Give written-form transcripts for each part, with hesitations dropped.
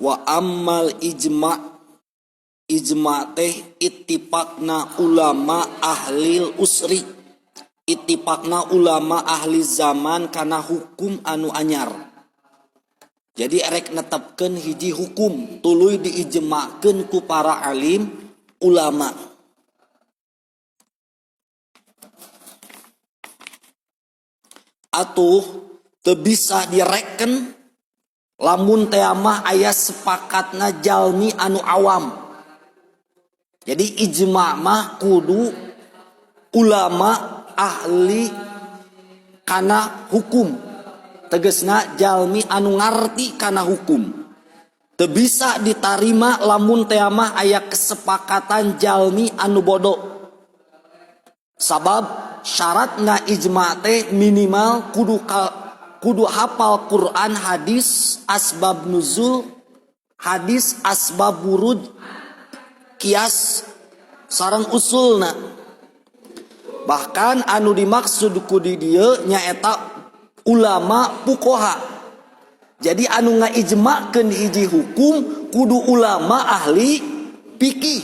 Wa ammal ijma teh ittifaqna ulama ahlil usri, ittifaqna ulama ahli zaman kana hukum anu anyar. Jadi erek netepkeun hiji hukum tuluy diijma'keun ku para alim ulama. Atuh teu bisa direken lamun teh mah aya sepakatna jalmi anu awam. Jadi ijma mah kudu ulama ahli kana hukum. Tegesna jalmi anu ngarti kana hukum. Teu bisa ditarima lamun teh mah aya kesepakatan jalmi anu bodoh. Sabab syaratna ijma teh minimal kudu hafal Quran, hadis, asbab nuzul, hadis, asbab wurud, kias, sareng usulna. Bahkan anu dimaksud ku di dieu nyaeta ulama fuqaha. Jadi anu ngaijma'keun hiji hukum kudu ulama ahli fikih.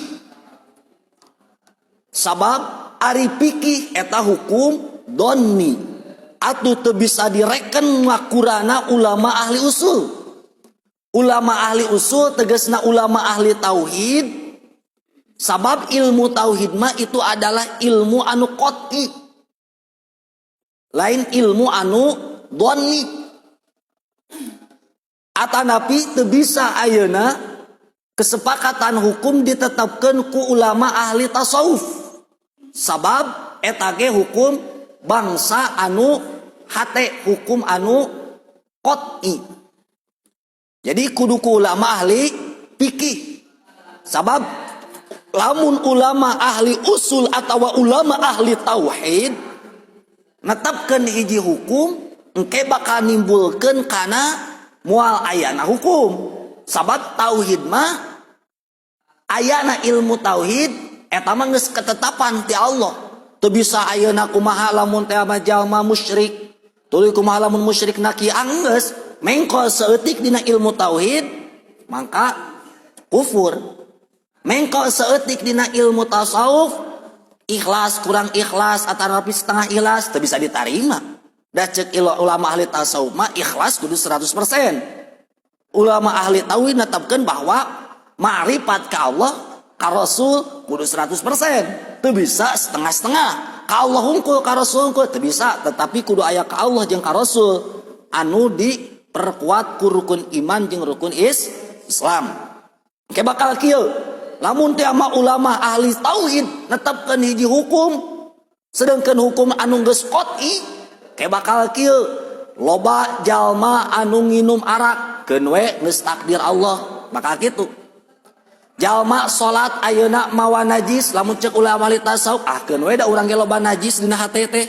Sabab ari fikih eta hukum donni. Atuh teu bisa direken ngakurana ulama ahli usul. Ulama ahli usul tegasna ulama ahli tauhid. Sabab ilmu tauhid mah itu adalah ilmu anu qot'i, lain ilmu anu dhonni. Atanapi teu bisa ayeuna kesepakatan hukum ditetapkeun ku ulama ahli tasawuf. Sabab eta ge hukum bangsa anu hate, hukum anu qot'i. Jadi kudu ku ulama ahli fikih. Sabab lamun ulama ahli usul atau ulama ahli tauhid netepkeun hiji hukum engke bakal nimbulkeun kana moal ayana hukum. Sabab tauhid mah ayana ilmu tauhid eta mah geus ketetapan ti Allah. Teu bisa ayeuna kumaha lamun teh mah jalma musyrik, tuluy kumaha lamun musyrik naki anggeus mengko saeutik dina ilmu tauhid maka kufur. Mengko saeutik dina ilmu tasawuf ikhlas kurang ikhlas atanapi setengah ikhlas teu bisa ditarima. Da ceuk ulama ahli tasawuf mah ikhlas kudu 100%. Ulama ahli tauhid netepkeun bahwa ma'rifat ka Allah ka Rasul kudu 100%. Teu bisa setengah-setengah. Ka Allah hungkul ka Rasul hungkul teu bisa, tetapi kudu aya ka Allah jeung ka Rasul anu diperkuat ku rukun iman jeung rukun Islam. Oke bakal kieu. Lamun teh mah ulama ahli tauhid netepkeun hiji hukum sedangkan hukum anu geus qot'i kayak bakal kieu. Loba jalma anu nginum arak keun we geus takdir Allah bakal kitu. Jalma salat ayeuna mawa najis lamun ceuk ulama ahli tasawuf keun we da urang ge loba najis dina hate teh.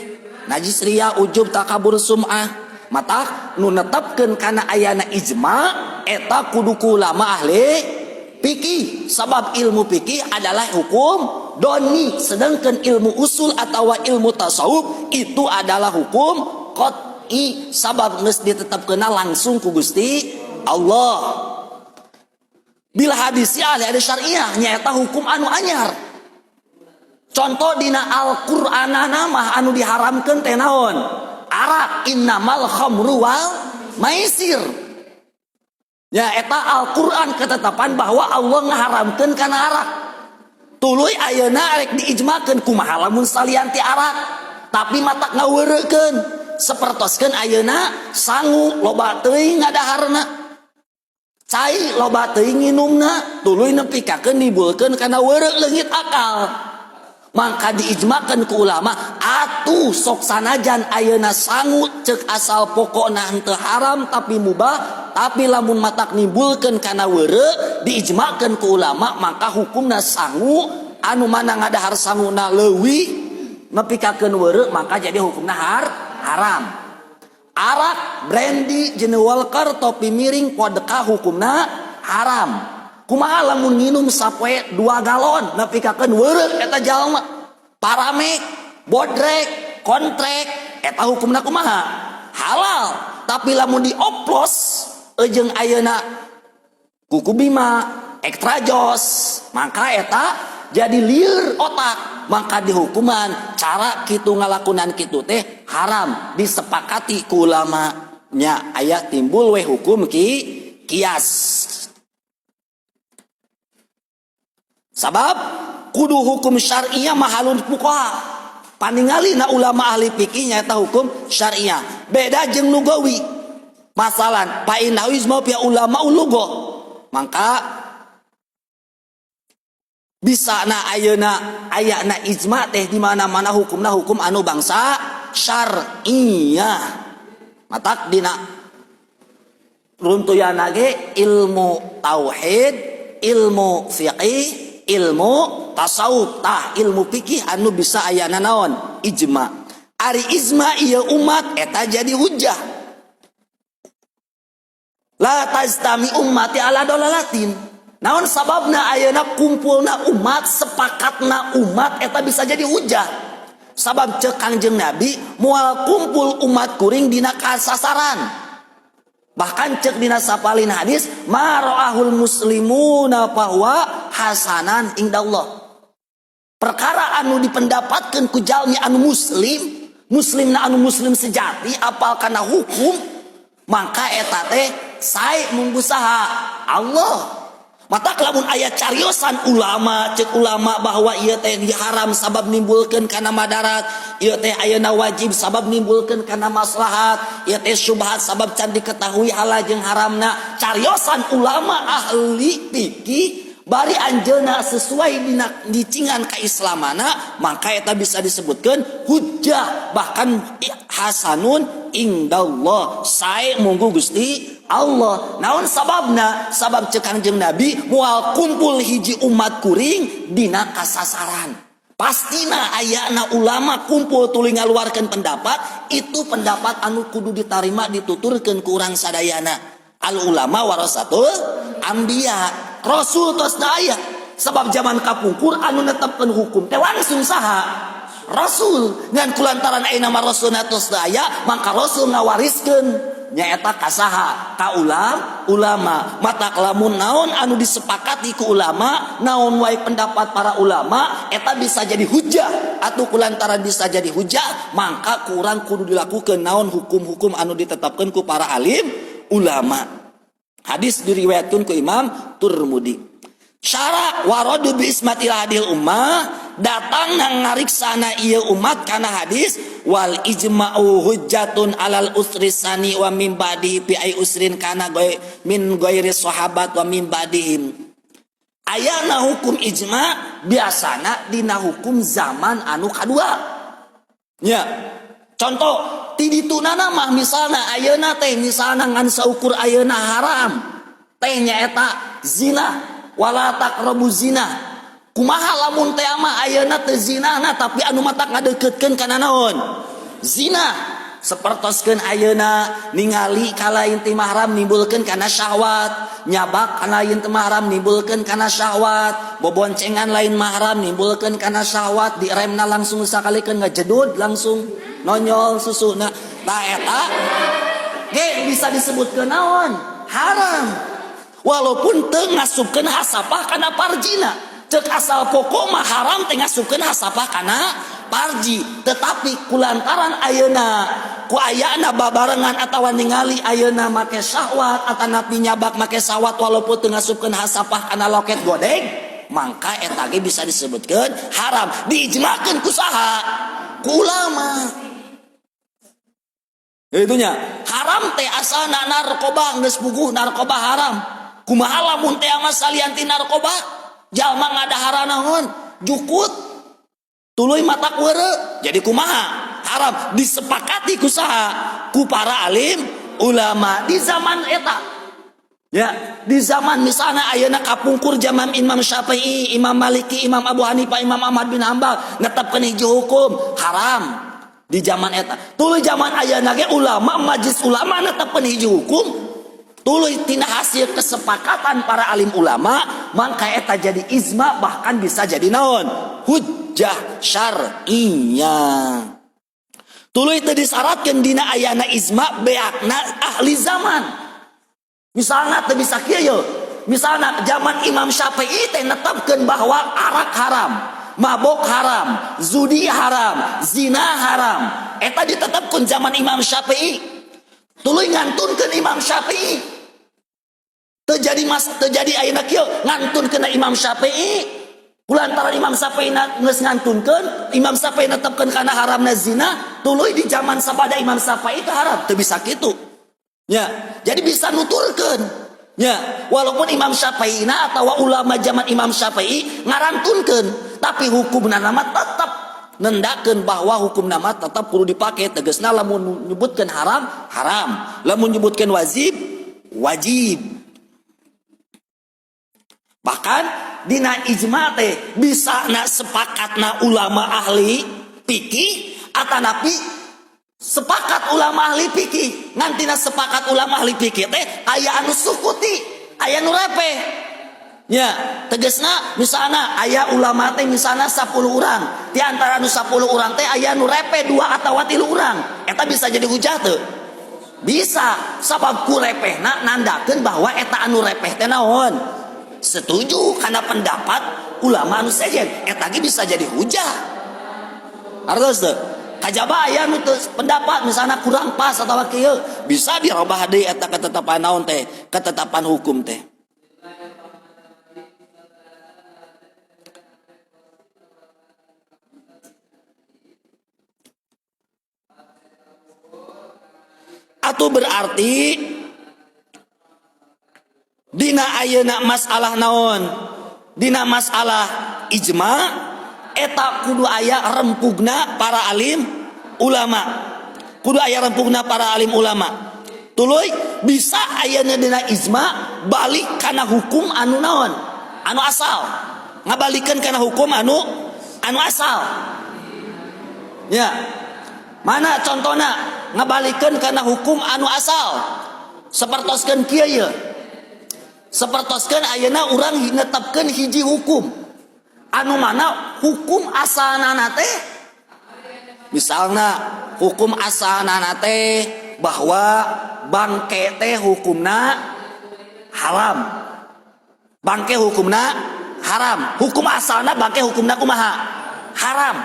Najis ria, ujub, takabur, sum'ah. Mata nu netepkeun kana ayana ijma eta kudu ku ulama ahli fikih. Sabab ilmu fikih adalah hukum doni, sedangkan ilmu usul atau ilmu tasawuf itu adalah hukum qot'i. Sabab geus ditetepkeun langsung ku Gusti Allah. Bila hadis ahli syariah nyaeta hukum anu anyar. Contoh dina Al-Qur'anana mah anu diharamkeun teh naon? Arak, innamal khamru wal maisir. Ya eta Al-Qur'an ketetapan bahwa Allah ngaharamkeun kana arak. Tuluy ayeuna rek diijmakeun kumaha lamun salian ti arak, tapi matak ngaweurekeun. Sapertoskeun ayeuna sangu loba teuing ngadaharna. Cai loba teuing nginumna, tuluy nepikakeun nibulkeun kana weureu leungit akal. Maka diijmakeun ku ulama atuh sok sanajan ayeuna sangu ceuk asal pokokna henteu haram tapi mubah, tapi lamun matak nimbulkeun kana weureu diijmakeun ku ulama maka hukumna sangu anu mana ngadahar sanguna leuwih nepikakeun weureu maka jadi hukumna haram. Arak, brandy, jeung walker, topi miring, vodka hukumna haram. Kumaha lamun nginum sapoe 2 galon nepikakeun weureu eta jalma. Paramek, bodrek, kontrek eta hukumna kumaha? Halal. Tapi lamun dioplos jeung ayeuna kuku bima ekstra jos, maka eta jadi liur otak, maka dihukuman cara kitu ngalakunan kitu teh haram, disepakati ku ulama nya aya timbul we hukum kias. Sabab kudu hukum syariah mahalun fuqaha. Paningali na ulama ahli fikih nya eta hukum syariah. Beda jeung lugawi. Masalan, pa innahu mau pia ulama ulugo. Maka bisa na ayeuna ayana ijma teh di mana-mana hukumna hukum anu bangsa syariah. Matak dina runtuyan ge ilmu tauhid, ilmu fiqih, ilmu tasawuf, tah ilmu fikih anu bisa ayana naon ijma. Ari ijma ieu umat eta jadi hujjah. La tajtami ummati ala dolalatin. Naon sababna ayeuna kumpulna umat, sepakatna umat eta bisa jadi hujjah. Sabab cek Kangjeng Nabi moal kumpul umat kuring dina kasasaran. Bahkan cek dina sapalin hadis ma ra'ahul muslimuna fahuwa hasanan indallah. Perkara anu dipendapatkeun ku jalmi anu muslim, muslimna anu muslim sejati apal kana hukum, maka eta teh sae munggusaha Allah. Mata lamun aya cariosan ulama, cek ulama bahwa ieu teh haram sabab nimbulkeun kana madarat, ieu teh ayeuna wajib sabab nimbulkeun kana maslahat, ieu teh syubhat sabab can diketahui halal jeung haramna. Cariosan ulama ahli fikih bari anjeunna sesuai dina dicingan kaislamana, maka eta bisa disebutkeun hujjah, bahkan hasanun indallah, sae munggu Gusti Allah. Naon sababna? Sabab cek Kangjeng Nabi moal kumpul hiji umat kuring dina kasasaran. Pastina ayana ulama kumpul tuluy ngaluarkeun pendapat, itu pendapat anu kudu ditarima dituturkeun ku urang sadayana. Al ulama warasatul anbiya. Rasul tos daya. Sebab zaman kapungkur anu netepkeun hukum teh langsung saha? Rasul. Ngan kulantaran ayeuna mah rasul tos daya, maka rasul ngawariskeun nyaeta kasaha ka ulama. Mata lamun naon anu disepakati ku ulama, naon wae pendapat para ulama eta bisa jadi hujjah atuh kulantaran bisa jadi hujjah, maka kurang kudu dilakukeun naon hukum-hukum anu ditetapkeun ku para alim ulama. Hadis diriwayatkeun ku Imam Turmudi. Syara waradu bi ismatil hadil ummah, datang nang ngariksana ieu umat kana hadis wal ijma'u hujjatun alal usri sani wa min ba'dihi fi ay usrin kana min ghairi sahabat wa min ba'dihim. Ayana hukum ijma biasana dina hukum zaman anu kadua. Nya. Contoh ti ditunana mah misalna ayeuna teh misalna ngan saukur ayeuna haram teh nyaeta zina wala taqrabu zina. Kumaha lamun teh mah ayeuna teu zinana tapi anu mata ngadeukeutkeun kana naon? Zina. Sapertoskeun ayeuna ningali kalain teh mahram nimbulkeun kana syahwat, nyabak kana lain teh mahram nimbulkeun kana syahwat, boboncengan lain mahram nimbulkeun kana syahwat, diremna langsung sakalikeun ngajedud langsung nonyol susuna. Tah eta ge bisa disebutkeun naon? Haram. Walaupun teu ngasupkeun hasapah kana parjina. Cek asal pokok mah haram teh ngasupkeun hasapah kana parji, tetapi kulantaran ayeuna ku ayana babarengan atawa ningali ayeuna make syahwat atanapi nyabak make syahwat walaupun teu ngasupkeun hasapah kana loket godeng, mangka eta ge bisa disebutkeun haram, diijmakeun ku saha? Ku ulama. Itunya haram teh asalna narkoba geus puguh narkoba haram. Kumaha lamun teh mah salian ti narkoba? Jalma ngadahara naon? Jukut. Tuluy mata weureu. Jadi kumaha? Haram. Disepakati ku saha? Ku para alim ulama di zaman eta. Ya, di zaman misalnya ayeuna kapungkur zaman Imam Syafi'i, Imam Maliki, Imam Abu Hanifah, Imam Ahmad bin Hambal netepkeun hiji hukum haram. Di zaman eta. Tuluy zaman ayeuna ge ulama majelis ulama netepkeun hiji hukum. Tuluy tina hasil kesepakatan para alim ulama, mangka eta jadi ijma, bahkan bisa jadi naon? Hujjah syar'iyyah. Tuluy teu disyaratkeun dina ayana ijma beakna ahli zaman. Misalna teu bisa kieu, misalnya zaman Imam Syafi'i teh netepkeun bahwa arak haram, mabok haram, judi haram, zina haram. Eta ditetepkeun zaman Imam Syafi'i. Tuluy ngantunkeun Imam Syafi'i. Terjadi ayeuna kieu ngantunkeun Imam Syafi'i. Kulantaran Imam Syafi'i geus ngantunkeun, Imam Syafi'i netepkeun kana haramna zina, tuluy di zaman sabada Imam Syafi'i teh haram, teu bisa kitu. Ya, jadi bisa nuturkeun. Ya, walaupun Imam Syafi'i atau ulama zaman Imam Syafi'i ngarantunkeun, tapi hukumna nama tetap nendakeun bahwa hukum nama tetap kudu dipake. Tegasna lamun nyebutkeun haram, haram. Lamun nyebutkeun wajib, wajib. Bahkan dina ijma teh bisa sepakatna ulama ahli fikih atanapi sepakat ulama ahli fikih. Ngantina sepakat ulama ahli fikih teh aya anu sukuti, aya nu repeh. Ya, tegasna misalna aya ulama teh misalna 10 urang. Di antara anu 10 urang teh aya nu repeh 2 atawa 3 urang. Eta bisa jadi hujah teu? Bisa, sabab ku repehna nandakeun bahwa eta anu repeh teh naon? Setuju karena pendapat ulama anu sejen, eta ge bisa jadi hujah. Artos teu? Kajaba aya nu pendapat misalnya kurang pas atawa kieu, bisa dirobah deui eta ketetapan naon teh? Ketetapan hukum teh. Atau berarti dina ayeuna masalah naon, dina masalah ijma eta kudu aya rempugna para alim ulama, kudu aya rempugna para alim ulama. Tuluy bisa ayeuna dina ijma balik kana hukum anu naon, anu asal, ngabalikeun kana hukum anu asal. Ya, mana contohna ngabalikeun kana hukum anu asal? Sapertoskeun kieu ye. Sapertoskeun ayeuna urang netepkeun hiji hukum anu mana hukum asalna teh misalna hukum asalna teh bahwa bangke teh hukumna haram, bangke hukumna haram, hukum asalna bangke hukumna kumaha? Haram.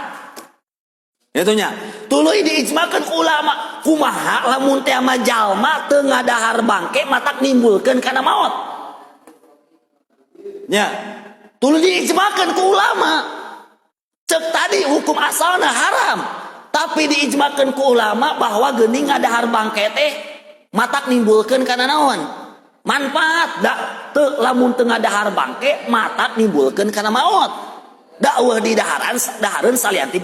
Itunya tuluy diijmakeun ulama kumaha lamun teh mah jalma teu ngadahar bangke matak nimbulkeun kana maot. Ya, tuluy diijmakeun ku ulama. Cek tadi hukum asalna haram, tapi diijmakeun ku ulama bahwa geuning ngadahar bangke teh matak nimbulkeun kana naon? Manfaat. Da teu lamun teu ngadahar bangke matak nimbulkeun kana maot. Da eueuh di dahareun salianti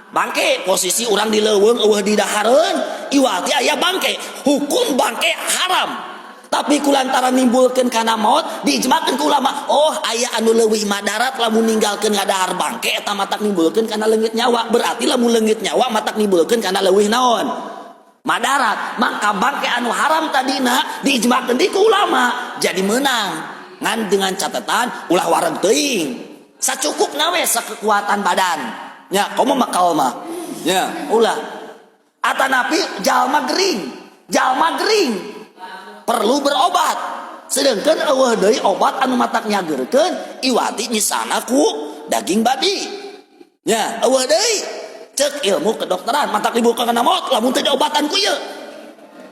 bangke, posisi urang di leuweung eueuh di dahareun, iwati aya bangke, hukum bangke haram. Tapi kulantaran nimbulkeun kana maot diijmakeun ku ulama, oh aya anu leuwih madarat lamun ninggalkeun ngadahar bangke eta matak nimbulkeun kana leungit nyawa. Berarti lamun leungit nyawa matak nimbulkeun kana leuwih naon? Madarat. Maka bangke anu haram tadina diijmakeun di ku ulama jadi menang. Ngan dengan catatan ulah wareg teuing. Sacukupna we sakekuatan badan. Nya komo makal mah. Nya ulah. Atanapi jalma gering perlu berobat, sedangkan eueuh deui obat anu matak nyageurkeun iwati misalna ku daging babi. Ya, eueuh deui cek ilmu kedokteran matak dibuka kana maot lamun teu diobatan ku ieu.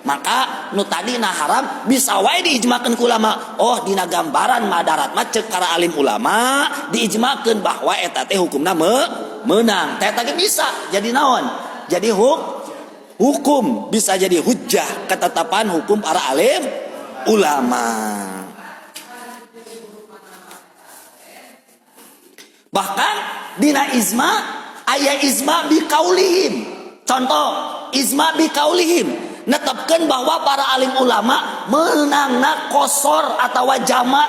Maka nu tadi na haram bisa wae diijmakeun ku ulama. Oh dina gambaran madarat mah cek para alim ulama diijmakeun bahwa eta teh hukumna meunang. Teh tadi bisa jadi naon? Jadi hukum bisa jadi hujjah ketetapan hukum para alim ulama. Bahkan dina izma aya izma biqaulihim. Contoh izma biqaulihim netepkeun bahwa para alim ulama meunangna qosor atawa jamak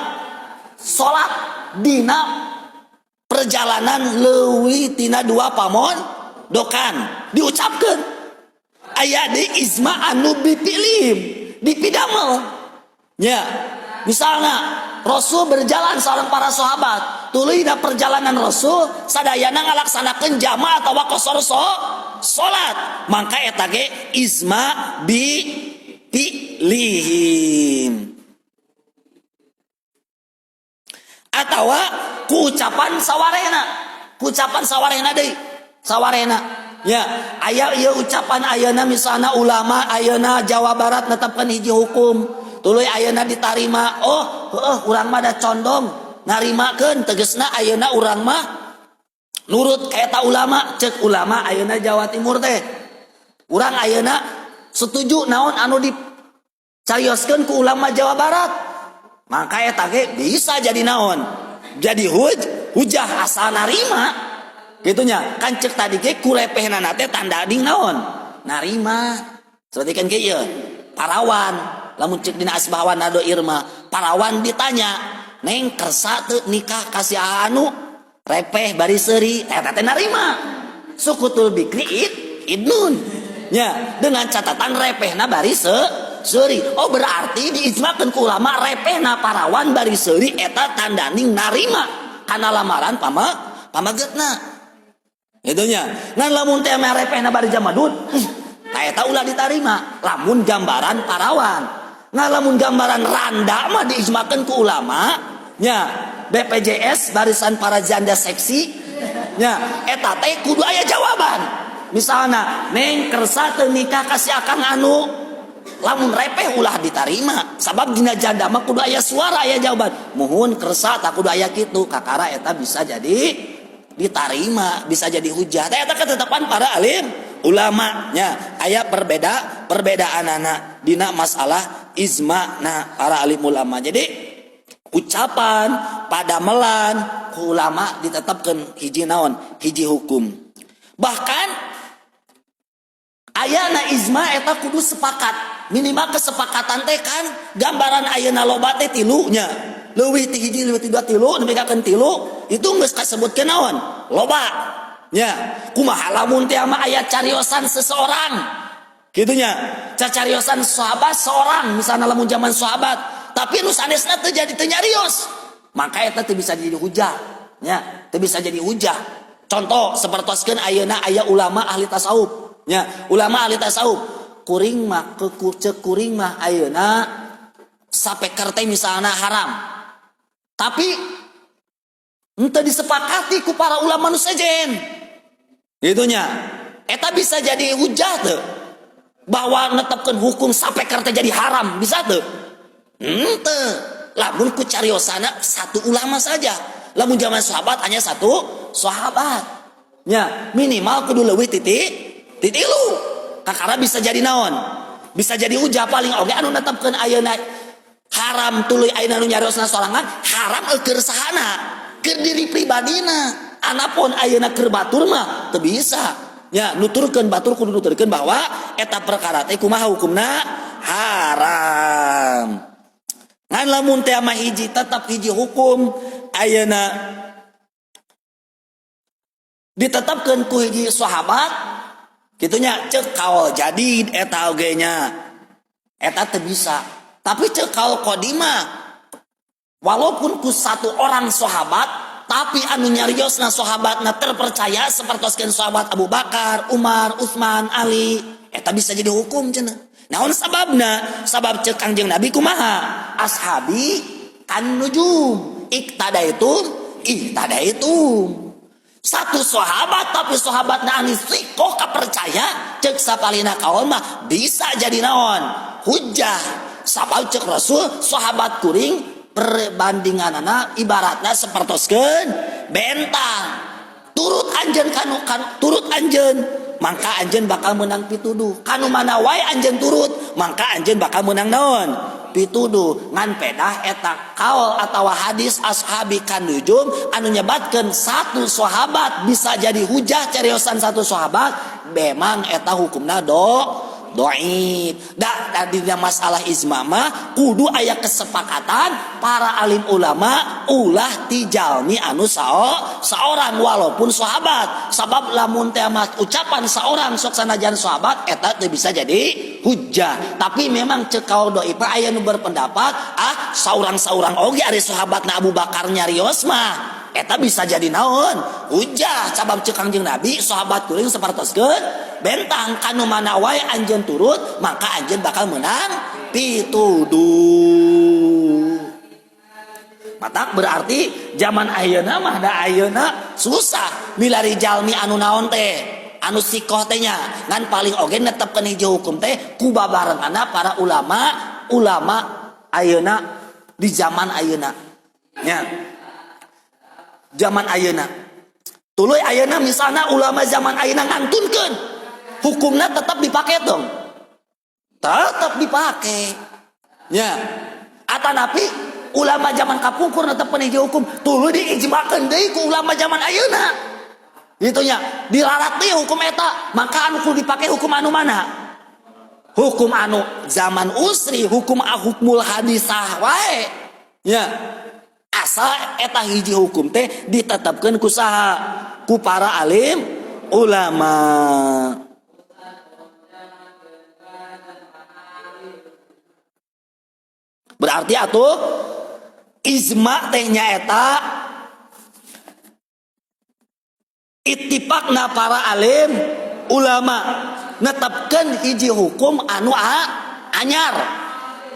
salat dina perjalanan leuwih tina 2 pamondokan diucapkeun. Aya di izma anu bipilihim dipidamel. Ya, misalnya Rasul berjalan sareng para sahabat, tuluy dina perjalanan Rasul sadayana ngalaksanakeun jamaah atawa qosor salat, maka eta ge izma bipilihim. atawa ku ucapan sawarena deui sawarena ya aya ieu ucapan ayeuna misalna ulama ayeuna Jawa Barat netepkeun hiji hukum tuluy ayeuna ditarima urang mah da condong narimakeun tegasna ayeuna urang mah nurut ka eta ulama ceuk ulama ayeuna Jawa Timur teh urang ayeuna setuju naon anu dicarioskeun ku ulama Jawa Barat maka eta ge bisa jadi naon jadi hujah asal narima gitunya kan cek tadi ge kurepehna teh tanda ading naon narima seperti kan ge ieu parawan lamun cek dina asbahawan ado irma parawan ditanya neng kersa teu nikah kasih anu repeh bari seuri eta teh narima sukutul bikri idnun nya dengan catatan repehna bari seuri berarti diijmakeun ku ulama repehna parawan bari seuri eta tandaning narima kana lamaran pamagetna itunya ngan lamun teh repehna bari jamadun eta ulah ditarima lamun gambaran parawan ngan lamun gambaran randa mah diijmakeun ku ulama nya BPJS barisan para janda seksi nya eta teh kudu aya jawaban misalna neng kersa teu nikah kasih akang anu lamun repeh ulah ditarima sabab dina janda mah kudu aya suara aya jawaban muhun kersa tak kudu aya kitu kakara eta bisa jadi diterima bisa jadi hujah eta ketetapan para alim ulama nya aya perbedaanana dina masalah ijma para alim ulama jadi ucapan padamelan ku ulama ditetapkeun hiji naon hiji hukum bahkan ayana ijma eta kudu sepakat minimal kesepakatan teh kan gambaran ayeuna loba teh tilunya leuwih ti hiji leuwih ti dua tilu nepikeun tilu itu geus kasebutkeun naon loba nya kumaha lamun teh mah aya cariosan seseorang gitunya cariosan sahabat seorang misalnya lamun zaman sahabat tapi nu sanesna teu jadi teu nyarios maka eta teu bisa jadi hujah nya teu bisa jadi hujah contoh sapertoskeun ayeuna aya ulama ahli tasawuf nya ulama ahli tasawuf kuring mah cek kuring mah ayeuna sapeker teh misalna haram tapi henteu disepakati ku para ulama nu sejen gitunya eta bisa jadi hujah teu bahwa netepkeun hukum sapeker teh jadi haram bisa teu henteu lamun ku cariosana satu ulama saja lamun zaman sahabat hanya satu sahabat nya minimal kudu leuwih titilu kakara bisa jadi naon bisa jadi hujah paling oge anu netepkeun ayeuna haram tuluy ayeuna nu nyariosna sorangan haram keur sahana keur diri pribadina anapun ayeuna keur batur mah teu bisa nya nuturkeun batur kudu nuturkeun bahwa eta perkara teh kumaha hukumna haram ngan lamun teh mah hiji tetap hiji hukum ayeuna ditetapkeun ku hiji sahabat gitunya cek kaul jadi eta oge nya eta teu bisa tapi cek kaul qadimah walaupun ku satu orang sahabat tapi anu nyariosna sahabatna terpercaya sapertoskeun sahabat Abu Bakar, Umar, Utsman, Ali eta bisa jadi hukum cenah naon sababna sabab cek Kangjeng Nabi kumaha ashabi kan nujum iktadaitum satu sahabat tapi sahabatna anu sikoh kapercaya cek sapalina kaul mah bisa jadi naon hujah sabab cek Rasul sahabat kuring perbandinganana ibaratna sapertoskeun bentang turut anjeun turut anjeun mangka anjeun bakal menang pituduh kanu mana wae anjeun turut mangka anjeun bakal menang naon pituduh ngan pedah eta kaul atawa hadis ashabi kan nujum anu nyebatkeun satu sahabat bisa jadi hujah cariosan satu sahabat memang eta hukumna dhaif da dina masalah ijma mah kudu aya kesepakatan para alim ulama ulah ti jalmi anu saorang walaupun sahabat sabab lamun teh mah ucapan saorang sok sanajan sahabat eta teu bisa jadi hujah tapi memang cek kaul dhaif aya nu berpendapat saurang-saurang oge ari sahabatna Abu Bakar nyarios mah eta bisa jadi naon hujah sabab cek Kangjeng Nabi sahabat kuring sapertoskeun bentang kanu mana wae anjeun turut maka anjeun bakal menang pituduh Matak berarti zaman ayeuna mah da ayeuna susah milari jalmi anu naon teh anu sikoh teh nya ngan paling oge netepkeun hiji hukum teh ku babarengana para ulama ayeuna di zaman ayeuna nya zaman ayeuna tuluy ayeuna misalna ulama zaman ayeuna ngantunkeun hukumna tetap dipakai dong tetap dipakai nya atanapi ulama zaman kapungkur netepkeun hiji hukum tuluy diijmakeun deui ku ulama zaman ayeuna gitu nya dilarat deui hukum eta maka anu kudu dipake hukum anu mana hukum anu zaman usri hukum hukmul hadisah wae nya asal eta hiji hukum teh ditetepkeun ku saha ku para alim ulama. Berarti atuh ijma teh nyaeta ittifaqna para alim ulama netepkeun hiji hukum anu anyar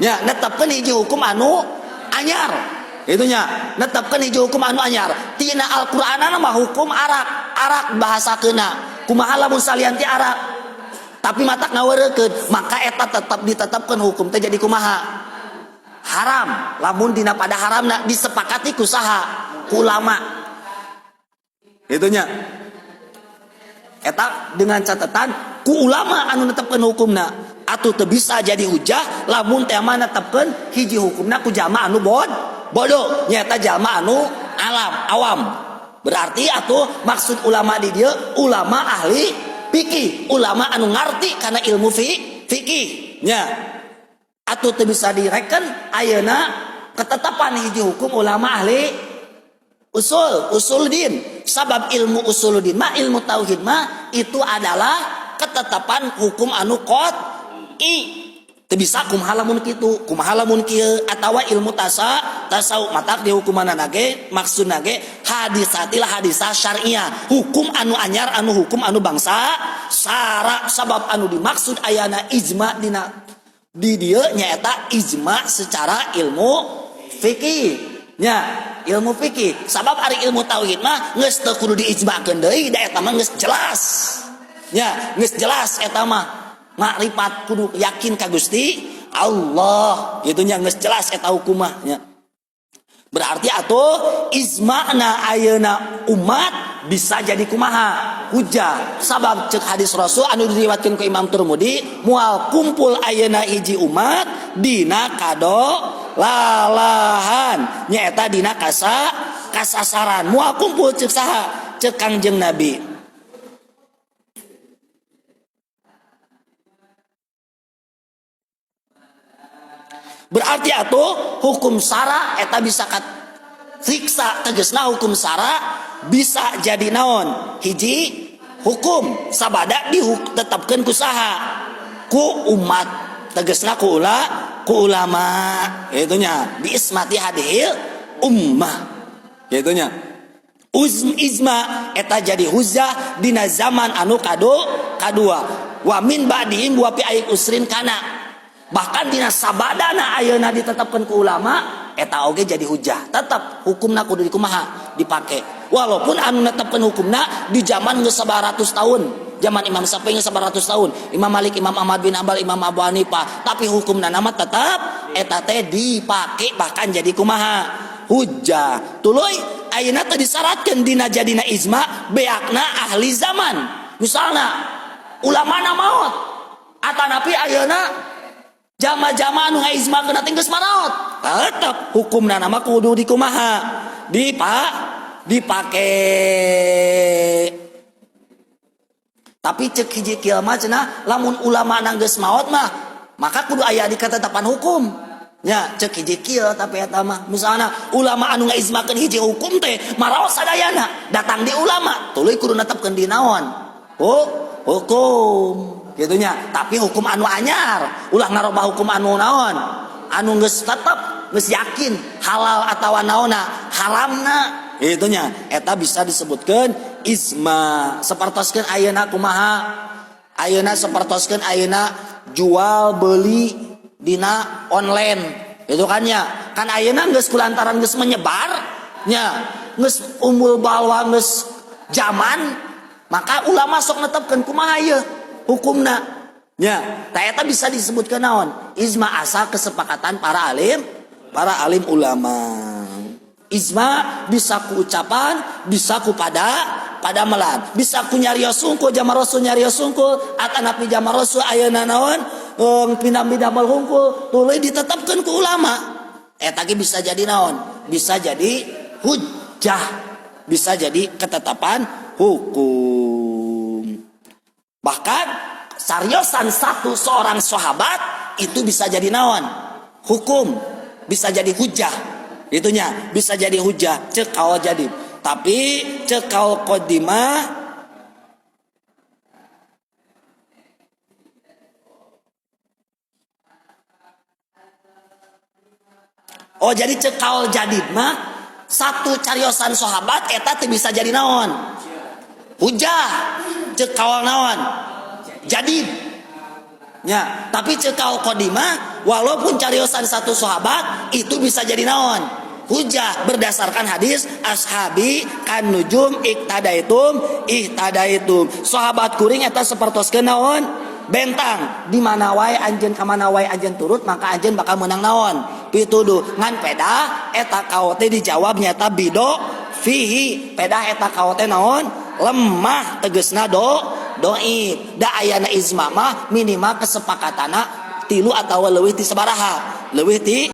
nya netepkeun hiji hukum anu anyar itu nya netepkeun hiji hukum anu anyar tina Al-Qur'anana mah hukum arak bahasakeuna kumaha lamun salianti arak tapi matak ngaweurekeun maka eta tetap ditetapkeun hukum teh jadi kumaha haram lamun dina pada haramna disepakati ku saha ulama itunya eta dengan catatan ku ulama anu netepkeun hukumna atuh teu bisa jadi hujah lamun teh mah netepkeun hiji hukumna ku jalma anu bodoh nyata jalma anu awam berarti atuh maksud ulama di dieu ulama ahli fikih ulama anu ngarti kana ilmu fikih nya atuh teu bisa direken ayeuna ketetapan hiji hukum ulama ahli usuluddin sabab ilmu usuluddin mah ilmu tauhid mah itu adalah ketetapan hukum anu qat'i teu bisa kumaha lamun kitu kumaha lamun kieu atawa ilmu tasawuf matak di hukumanna ge maksudna ge hadisatilah hadisah syariah hukum anu anyar anu hukum anu bangsa sara sabab anu dimaksud ayana ijma dina di dieu nyaeta ijma secara ilmu fikih nya ilmu fikih sabab ari ilmu tauhid mah geus teu kudu diijmakeun deui da eta mah geus jelas nya geus jelas eta mah makrifat kudu yakin ka Gusti Allah gitu nya geus jelas eta hukum mah nya berarti atuh ijma'na ayeuna umat bisa jadi kumaha hujah sabab ceuk hadis Rasul anu diriwayatkeun ku Imam Tirmidzi moal kumpul ayeuna hiji umat dina kado lalahan nyaeta dina kasasaran moal kumpul ceuk saha ceuk Kangjeng Nabi berarti atuh hukum syara eta bisa siksa tegasna hukum syara bisa jadi naon hiji hukum sabada ditetapkeun ku saha ku umat tegasna ku ulama itu nya biismati hadhil ummah gitu nya ijma eta jadi hujjah dina zaman anu kadua wa min ba'dihim wa fi ayyi usrin kana bahkan dina sabadana ayeuna ditetapkeun ku ulama eta oge jadi hujah tetap hukumna kudu dikumaha dipake walaupun anu netepkeun hukumna di zaman geus 900 tahun zaman Imam Syafi'i geus 900 tahun Imam Malik Imam Ahmad bin Hanbal Imam Abu Hanifah tapi hukumna nama tetap eta teh dipake bahkan jadi kumaha hujah tuluy ayeuna teh disyaratkeun dina jadina ijma beakna ahli zaman misalna ulamana maot atanapi ayeuna jama-jama anu ngaijmakeun teh geus maraot tetep hukumna nama kudu dikumaha dipake tapi ceuk hiji kieu mah cenah lamun ulama nang geus maot mah maka kudu aya di ketetapan hukum nya ceuk hiji kieu tapi eta mah misalna ulama anu ngaijmakeun hiji hukum teh maraos sadayana datang di ulama tuluy kudu netepkeun di naon hukum gitunya tapi hukum anu anyar ulah ngarobah hukum anu naon anu geus tetep geus yakin halal atawa naonna haramna itunya eta bisa disebutkeun ijma sapertoskeun ayeuna kumaha ayeuna sapertoskeun ayeuna jual beli dina online itu kan nya kan ayeuna geus kulantaran geus menyebar nya geus umul balwa geus zaman maka ulama sok netepkeun kumaha ieu hukumna nya ta eta bisa disebutkeun naon ijma asal kesepakatan para alim ulama. Ijma bisa ku ucapan, bisa ku pada melan, bisa ku nyarios sungkul jama rasul nyarios sungkul, atanapi jama rasul ayeuna naon pindah-pindah mal hungkul, tuluy ditetapkeun ku ulama. Eta ge bisa jadi naon? Bisa jadi hujjah, bisa jadi ketetapan hukum. Bahkan sariosan satu seorang sahabat itu bisa jadi naon? Hukum, bisa jadi hujjah. Itunya bisa jadi hujah cek kaul jadi tapi cek kaul qadimah jadi cek kaul jadi mah satu cariosan sahabat eta teu bisa jadi naon hujah cek kaul naon jadi nya tapi cek kaul qadimah walaupun cariosan satu sahabat itu bisa jadi naon hujah berdasarkan hadis ashabi kan nujum ihtadaitum sahabat kuring eta sapertoskeun naon bentang di mana wae anjeun ka mana wae anjeun turut maka anjeun bakal menang naon pituduh ngan pedah eta kaote dijawab nyata bido fihi pedah eta kaote naon lemah tegasna doib da ayana ijma mah minimal kesepakatana 3 atawa leuwih ti sabaraha leuwih ti